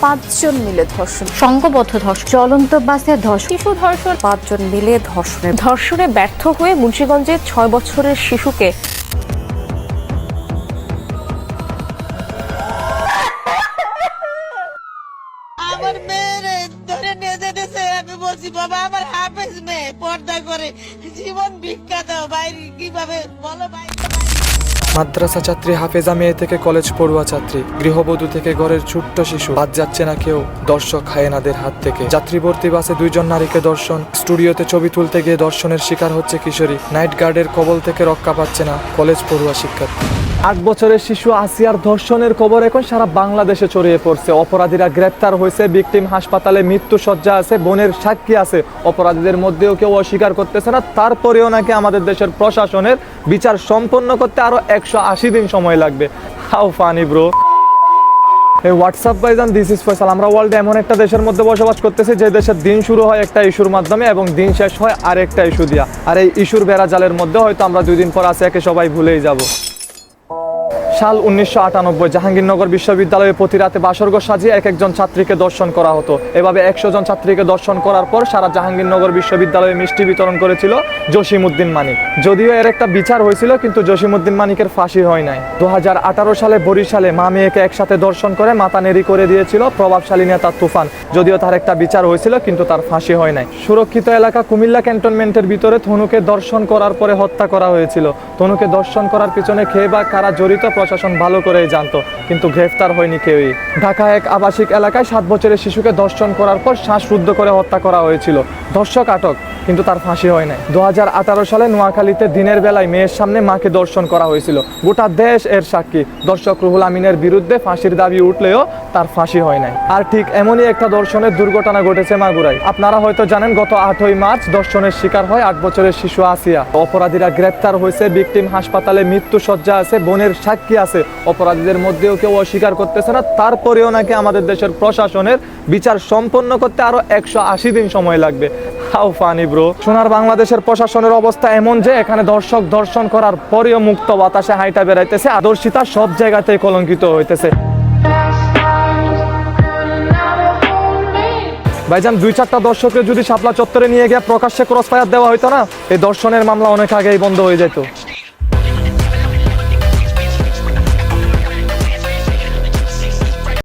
5 জন মিলে ধর্ষণ, সংঘবদ্ধ ধর্ষণ, চলন্ত বাসে ধর্ষণ, শিশু ধর্ষণ, 5 জন মিলে ধর্ষণে ব্যর্থ হয়ে মুন্সিগঞ্জে 6 বছরের শিশুকে আমার মেয়েরে ধরে নিয়ে যেতেছে। আমি বলছি বাবা আমার হাফেজ মেয়ে, পর্দা করে জীবন ভিক্ষা দাও, বাইরে কিভাবে বলো ভাই। মাদ্রাসা ছাত্রী হাফেজা মেয়ে থেকে কলেজ পড়ুয়া ছাত্রী, গৃহবধূ থেকে ঘরের ছোট্ট শিশু, বাদ যাচ্ছে না কেউ দর্শক হায়েনাদের হাত থেকে। যাত্রীভর্তি বাসে 2 জন নারীকে ধর্ষণ, স্টুডিওতে ছবি তুলতে গিয়ে ধর্ষণের শিকার হচ্ছে কিশোরী, নাইট গার্ডের কবল থেকে রক্ষা পাচ্ছে না কলেজ পড়ুয়া শিক্ষার্থী। 8 বছরের শিশু আসিয়ার ধর্ষণের খবর এখন সারা বাংলাদেশে ছড়িয়ে পড়ছে। অপরাধীরা গ্রেপ্তার হয়েছে, ভিকটিম হাসপাতালে মৃত্যু শয্যা আছে, বোনের সাক্ষী আছে। অপরাধীদের মধ্যেও কেউ অস্বীকার করতেছে না, তারপরেও নাকি আমাদের দেশের প্রশাসনের বিচার সম্পন্ন করতে আরো 180 দিন সময় লাগবে। How funny bro. এই হোয়াটসঅ্যাপ ভাইজান, দিস ইজ ফয়সাল। আমরা ওয়ার্ল্ডে এমন একটা দেশের মধ্যে বসবাস করতেছি যে দেশের দিন শুরু হয় একটা ইস্যুর মাধ্যমে এবং দিন শেষ হয় আরেকটা ইস্যু দিয়া। আর এই ইস্যুর বেড়াজালের মধ্যে হয়তো আমরা 2 দিন পর আছে একে সবাই ভুলেই যাব। সাল 1998 জাহাঙ্গীরনগর বিশ্ববিদ্যালয়ে প্রতি রাতে বাসরঘর সাজিয়ে একজন ছাত্রীকে ধর্ষণ করা হতো। এভাবে 100 জন ছাত্রীকে ধর্ষণ করার পর সারা জাহাঙ্গীরনগর বিশ্ববিদ্যালয়ে মিষ্টি বিতরণ করেছিল জসিমউদ্দিন মানিক। যদিও এর একটা বিচার হয়েছিল, কিন্তু জসিমউদ্দিন মানিকের ফাঁসি হয় নাই। 2018 সালে বরিশালে মা মেয়েকে একসাথে ধর্ষণ করে মাথা নেড়ি করে দিয়েছিল প্রভাবশালী নেতা তুফান। যদিও তার একটা বিচার হয়েছিল, কিন্তু তার ফাঁসি হয় নাই। সুরক্ষিত এলাকা কুমিল্লা ক্যান্টনমেন্টের ভিতরে তনুকে ধর্ষণ করার পরে হত্যা করা হয়েছিল। তনুকে ধর্ষণ করার পিছনে কে বা কারা জড়িত প্রশাসন ভালো করেই জানতো, কিন্তু গ্রেফতার হয়নি কেউই। ঢাকা এক আবাসিক এলাকায় 7 বছরের শিশুকে ধর্ষণ করার পর শ্বাসরুদ্ধ করে হত্যা করা হয়েছিল। ধর্ষক আটক, কিন্তু তার ফাঁসি হয় নাই। 2018 সালে নোয়াখালীতে দিনের বেলায় মেয়ের সামনে মাকে ধর্ষণ করা হয়েছিল। গোটা দেশ এর সাক্ষী। দর্শক রুহুল আমিনের বিরুদ্ধে ফাঁসির দাবি উঠলেও তার ফাঁসি হয় নাই। আর ঠিক এমনই একটা ধর্ষণের দুর্ঘটনা ঘটেছে মাগুরায়। আপনারা হয়তো জানেন, গত 8ই মার্চ ধর্ষণের শিকার হয় 8 বছরের শিশু আসিয়া। অপরাধীরা গ্রেপ্তার হয়েছে, ভিকটিম হাসপাতালে মৃত্যু শয্যা আছে, বোনের সাক্ষী আছে। অপরাধীদের মধ্যেও কেউ অস্বীকার করতেছে না, তারপরেও নাকি আমাদের দেশের প্রশাসনের বিচার সম্পন্ন করতে আরো 180 দিন সময় লাগবে। How funny bro. সোনার বাংলাদেশের প্রশাসনের অবস্থা এমন যে এখানে দর্শক ধর্ষণ করার পরেও মুক্ত বাতাসে হাইটা বেড়াইতেছে, আদর্শিতা সব জায়গাতেই কলঙ্কিত হইতেছে। ভাইজান, 2-4টা দর্শককে যদি শাপলা চত্বরে নিয়ে গিয়ে প্রকাশ্যে ক্রস ফায়ার দেওয়া হইতো না, এই ধর্ষণের মামলা অনেক আগেই বন্ধ হয়ে যেত।